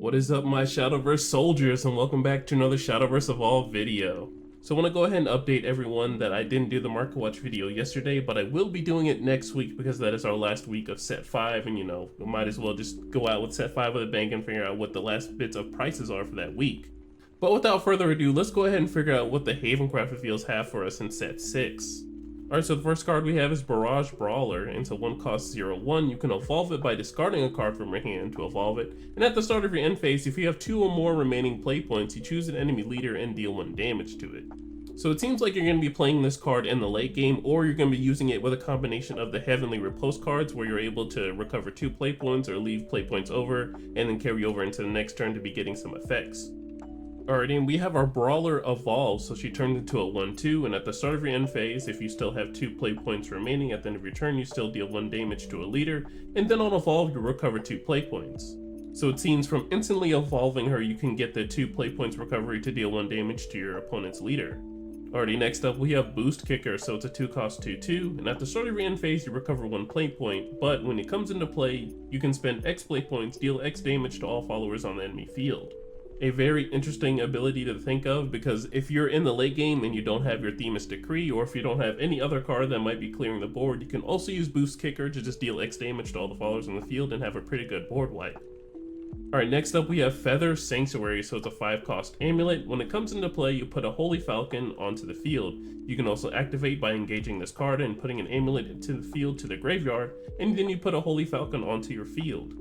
What is up, my Shadowverse soldiers, and welcome back to another Shadowverse Evolve video. So I want to go ahead and update everyone that I didn't do the Market Watch video yesterday, but I will be doing it next week because that is our last week of set 5, and we might as well just go out with set 5 with a bang and figure out what the last bits of prices are for that week. But without further ado, let's go ahead and figure out what the Havencraft Reveals have for us in set 6. Alright, so the first card we have is Barrage Brawler. Into 1 cost 0/1, you can evolve it by discarding a card from your hand to evolve it, and at the start of your end phase, if you have 2 or more remaining play points, you choose an enemy leader and deal 1 damage to it. So it seems like you're going to be playing this card in the late game, or you're going to be using it with a combination of the Heavenly Riposte cards, where you're able to recover 2 play points or leave play points over, and then carry over into the next turn to be getting some effects. Alright, and we have our Brawler evolve, so she turns into a 1/2, and at the start of your end phase, if you still have 2 play points remaining at the end of your turn, you still deal 1 damage to a leader, and then on evolve, you recover 2 play points. So it seems from instantly evolving her, you can get the 2 play points recovery to deal 1 damage to your opponent's leader. Alrighty, next up we have Boost Kicker, so it's a 2 cost 2/2, and at the start of your end phase, you recover 1 play point, but when it comes into play, you can spend X play points, deal X damage to all followers on the enemy field. A very interesting ability to think of, because if you're in the late game and you don't have your Themis Decree, or if you don't have any other card that might be clearing the board, you can also use Boost Kicker to just deal X damage to all the followers on the field and have a pretty good board wipe. Alright, next up we have Feather Sanctuary, so it's a 5 cost amulet. When it comes into play, you put a Holy Falcon onto the field. You can also activate by engaging this card and putting an amulet into the field to the graveyard, and then you put a Holy Falcon onto your field.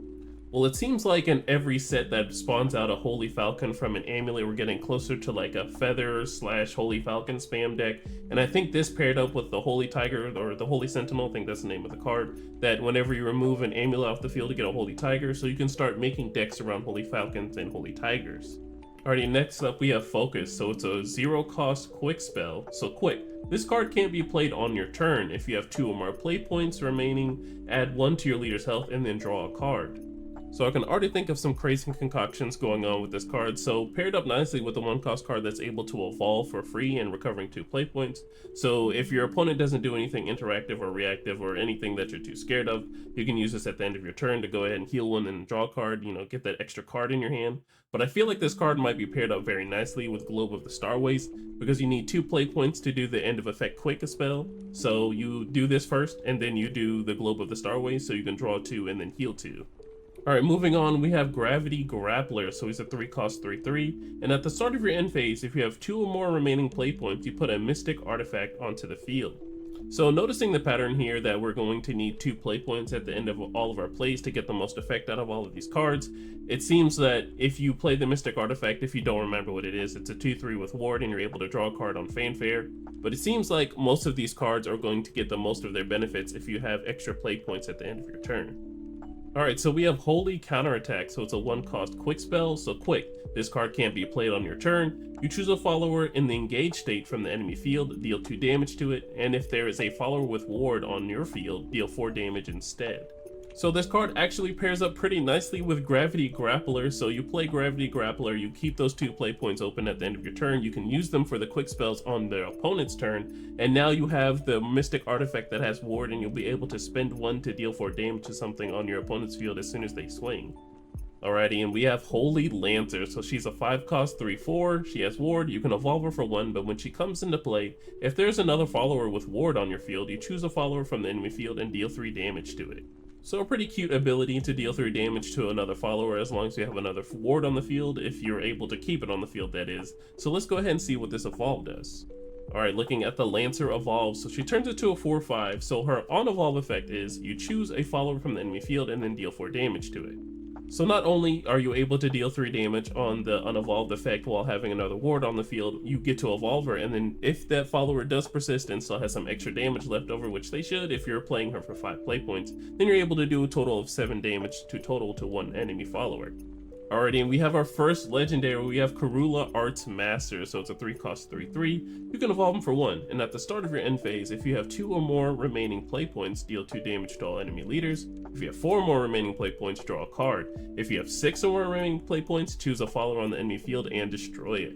Well, it seems like in every set that spawns out a Holy Falcon from an amulet, we're getting closer to like a Feather / Holy Falcon spam deck, and I think this paired up with the Holy Tiger, or the Holy Sentinel, I think that's the name of the card, that whenever you remove an amulet off the field to get a Holy Tiger, so you can start making decks around Holy Falcons and Holy Tigers. Alrighty, next up we have Focus, so it's a 0 cost quick spell, so quick. This card can't be played on your turn. If you have 2 or more play points remaining, add 1 to your leader's health and then draw a card. So I can already think of some crazy concoctions going on with this card, so paired up nicely with the 1 cost card that's able to evolve for free and recovering 2 play points. So if your opponent doesn't do anything interactive or reactive or anything that you're too scared of, you can use this at the end of your turn to go ahead and heal 1 and draw a card, get that extra card in your hand. But I feel like this card might be paired up very nicely with Globe of the Starways, because you need 2 play points to do the end of effect quick spell. So you do this first, and then you do the Globe of the Starways, so you can draw 2 and then heal 2. Alright, moving on, we have Gravity Grappler, so he's a 3 cost 3/3, and at the start of your end phase, if you have 2 or more remaining play points, you put a Mystic Artifact onto the field. So noticing the pattern here that we're going to need 2 play points at the end of all of our plays to get the most effect out of all of these cards, it seems that if you play the Mystic Artifact, if you don't remember what it is, it's a 2/3 with Ward and you're able to draw a card on Fanfare, but it seems like most of these cards are going to get the most of their benefits if you have extra play points at the end of your turn. Alright, so we have Holy Counterattack, so it's a 1 cost quick spell, so quick. This card can't be played on your turn. You choose a follower in the engaged state from the enemy field, deal 2 damage to it, and if there is a follower with Ward on your field, deal 4 damage instead. So this card actually pairs up pretty nicely with Gravity Grappler, so you play Gravity Grappler, you keep those 2 play points open at the end of your turn, you can use them for the quick spells on the opponent's turn, and now you have the Mystic Artifact that has Ward, and you'll be able to spend 1 to deal 4 damage to something on your opponent's field as soon as they swing. Alrighty, and we have Holy Lancer, so she's a 5 cost 3/4, she has Ward, you can evolve her for 1, but when she comes into play, if there's another follower with Ward on your field, you choose a follower from the enemy field and deal 3 damage to it. So a pretty cute ability to deal 3 damage to another follower as long as you have another Ward on the field, if you're able to keep it on the field, that is. So let's go ahead and see what this evolve does. Alright, looking at the Lancer evolve, so she turns into a 4/5, so her on evolve effect is you choose a follower from the enemy field and then deal 4 damage to it. So not only are you able to deal 3 damage on the unevolved effect while having another Ward on the field, you get to evolve her, and then if that follower does persist and still has some extra damage left over, which they should if you're playing her for 5 play points, then you're able to do a total of 7 damage to total to 1 enemy follower. Alrighty, and we have our first legendary, we have Karula Arts Master, so it's a 3 cost 3/3, you can evolve him for 1, and at the start of your end phase, if you have 2 or more remaining play points, deal 2 damage to all enemy leaders. If you have 4 or more remaining play points, draw a card. If you have 6 or more remaining play points, choose a follower on the enemy field and destroy it.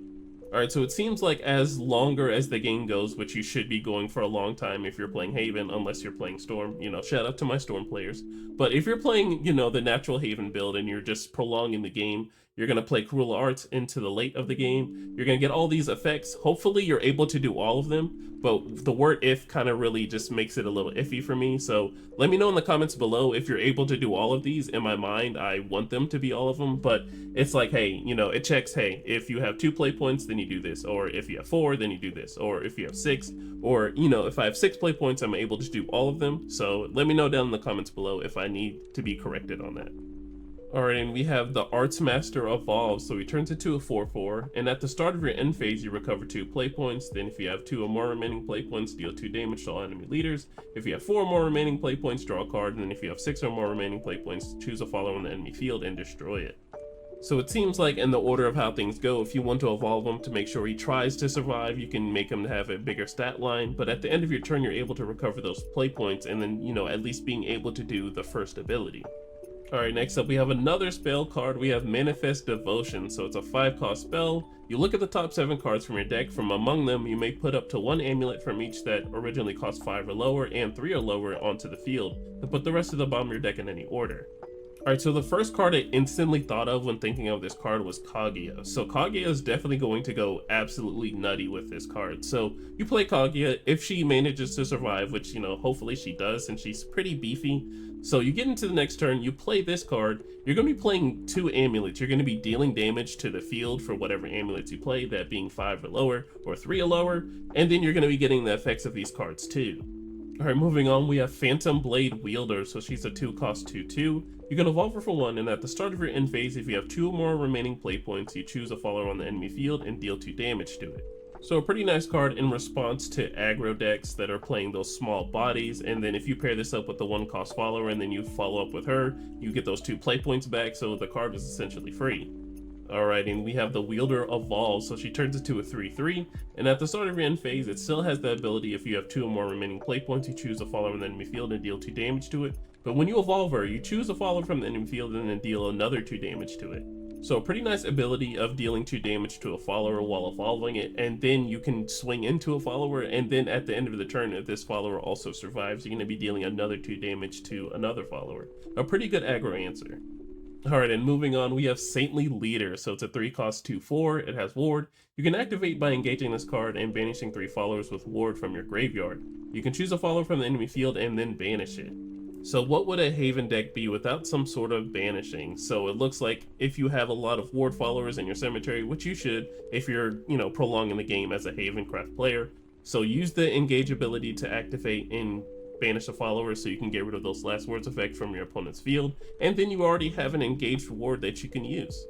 Alright, so it seems like as longer as the game goes, which you should be going for a long time if you're playing Haven, unless you're playing Storm, shout out to my Storm players. But if you're playing, the natural Haven build and you're just prolonging the game, You're going to play Cruel Arts into the late of the game. You're going to get all these effects. Hopefully you're able to do all of them, but the word if kind of really just makes it a little iffy for me. So let me know in the comments below if you're able to do all of these. In my mind, I want them to be all of them, but it's like, hey, you know, it checks, hey, if you have 2 play points, then you do this, or if you have 4, then you do this, or if you have 6, or, you know, if I have 6 play points, I'm able to do all of them. So let me know down in the comments below if I need to be corrected on that. Alright, and we have the Arts Master evolves, so he turns into a 4/4, and at the start of your end phase you recover 2 play points. Then if you have 2 or more remaining play points, deal 2 damage to all enemy leaders. If you have 4 or more remaining play points, draw a card, and then if you have 6 or more remaining play points, choose a follower on the enemy field and destroy it. So it seems like in the order of how things go, if you want to evolve him to make sure he tries to survive, you can make him have a bigger stat line, but at the end of your turn you're able to recover those play points and then, you know, at least being able to do the first ability. Alright, next up we have another spell card. We have Manifest Devotion. So it's a 5-cost spell. You look at the top 7 cards from your deck. From among them, you may put up to 1 amulet from each that originally cost 5 or lower and 3 or lower onto the field, and put the rest of the bottom of your deck in any order. Alright, so the first card I instantly thought of when thinking of this card was Kaguya. So Kaguya is definitely going to go absolutely nutty with this card. So you play Kaguya. If she manages to survive, which, you know, hopefully she does since she's pretty beefy. So you get into the next turn, you play this card, you're going to be playing 2 amulets. You're going to be dealing damage to the field for whatever amulets you play, that being 5 or lower or 3 or lower, and then you're going to be getting the effects of these cards too. Alright, moving on, we have Phantom Blade Wielder. So she's a 2-cost 2/2. You can evolve her for 1, and at the start of your end phase, if you have 2 or more remaining play points, you choose a follower on the enemy field and deal 2 damage to it. So a pretty nice card in response to aggro decks that are playing those small bodies, and then if you pair this up with the 1-cost follower and then you follow up with her, you get those 2 play points back, so the card is essentially free. Alright, and we have the Wielder Evolve, so she turns into a 3/3, and at the start of your end phase, it still has the ability if you have 2 or more remaining play points, you choose a follower in the enemy field and deal 2 damage to it. But when you evolve her, you choose a follower from the enemy field and then deal another 2 damage to it. So a pretty nice ability of dealing 2 damage to a follower while evolving it, and then you can swing into a follower, and then at the end of the turn, if this follower also survives, you're going to be dealing another 2 damage to another follower. A pretty good aggro answer. Alright, and moving on, we have Saintly Leader. So it's a 3-cost 2/4, it has Ward. You can activate by engaging this card and banishing 3 followers with Ward from your graveyard. You can choose a follower from the enemy field and then banish it. So what would a Haven deck be without some sort of banishing? So it looks like if you have a lot of Ward followers in your cemetery, which you should if you're, you know, prolonging the game as a Havencraft player. So use the engage ability to activate and banish a follower so you can get rid of those last words effect from your opponent's field, and then you already have an engaged ward that you can use.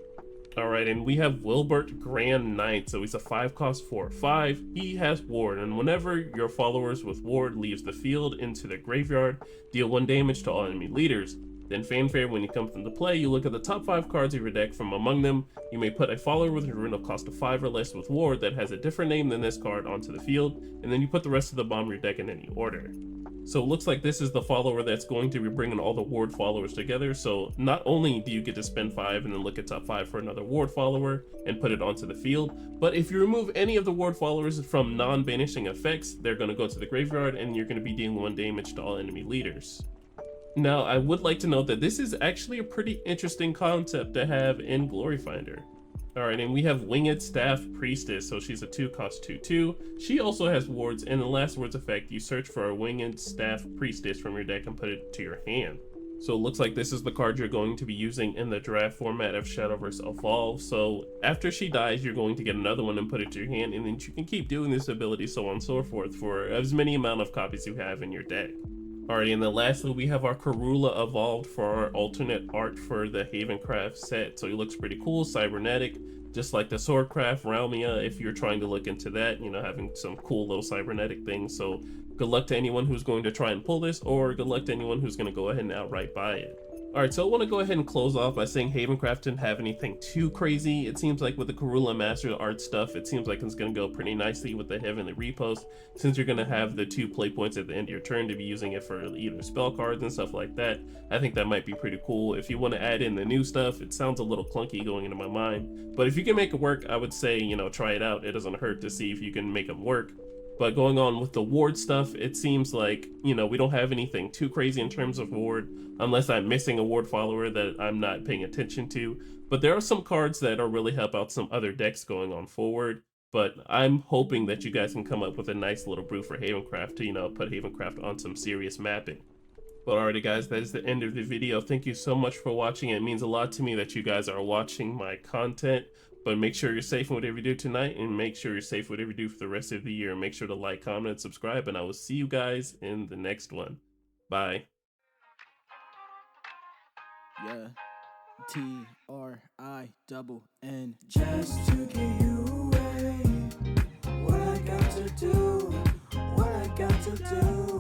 Alright, and we have Wilbert Grand Knight. So he's a 5-cost 4/5. He has Ward, and whenever your followers with Ward leaves the field into the graveyard, deal 1 damage to all enemy leaders. Then fanfare, when you come into play, you look at the top 5 cards of your deck. From among them, you may put a follower with a rune of cost of 5 or less with Ward that has a different name than this card onto the field, and then you put the rest of the bottom of your deck in any order. So it looks like this is the follower that's going to be bringing all the Ward followers together. So not only do you get to spend 5 and then look at top 5 for another Ward follower and put it onto the field, but if you remove any of the Ward followers from non-banishing effects, they're going to go to the graveyard and you're going to be dealing 1 damage to all enemy leaders. Now, I would like to note that this is actually a pretty interesting concept to have in Glory Finder. Alright, and we have Winged Staff Priestess. So she's a 2-cost 2/2. She also has wards, and the last words effect, you search for a Winged Staff Priestess from your deck and put it to your hand. So it looks like this is the card you're going to be using in the draft format of Shadowverse Evolve. So after she dies, you're going to get another one and put it to your hand, and then you can keep doing this ability, so on and so forth, for as many amount of copies you have in your deck. Alrighty, and then lastly, we have our Karula Evolved for our alternate art for the Havencraft set. So he looks pretty cool, cybernetic, just like the Swordcraft Realmia, if you're trying to look into that, you know, having some cool little cybernetic things. So good luck to anyone who's going to try and pull this, or good luck to anyone who's going to go ahead and outright buy it. Alright, so I want to go ahead and close off by saying Havencraft didn't have anything too crazy. It seems like with the Karula Master art stuff, it seems like it's going to go pretty nicely with the Heavenly Repost, since you're going to have the 2 play points at the end of your turn to be using it for either spell cards and stuff like that. I think that might be pretty cool. If you want to add in the new stuff, it sounds a little clunky going into my mind, but if you can make it work, I would say, you know, try it out. It doesn't hurt to see if you can make them work. But going on with the ward stuff, it seems like, you know, we don't have anything too crazy in terms of ward, unless I'm missing a ward follower that I'm not paying attention to. But there are some cards that are really help out some other decks going on forward. But I'm hoping that you guys can come up with a nice little brew for Havencraft to, put Havencraft on some serious mapping. But alrighty guys, that is the end of the video. Thank you so much for watching. It means a lot to me that you guys are watching my content. But make sure you're safe in whatever you do tonight, and make sure you're safe whatever you do for the rest of the year. Make sure to like, comment, and subscribe, and I will see you guys in the next one. Bye. Yeah. TRINN. Just to get you away. What I got to do, what I got to do.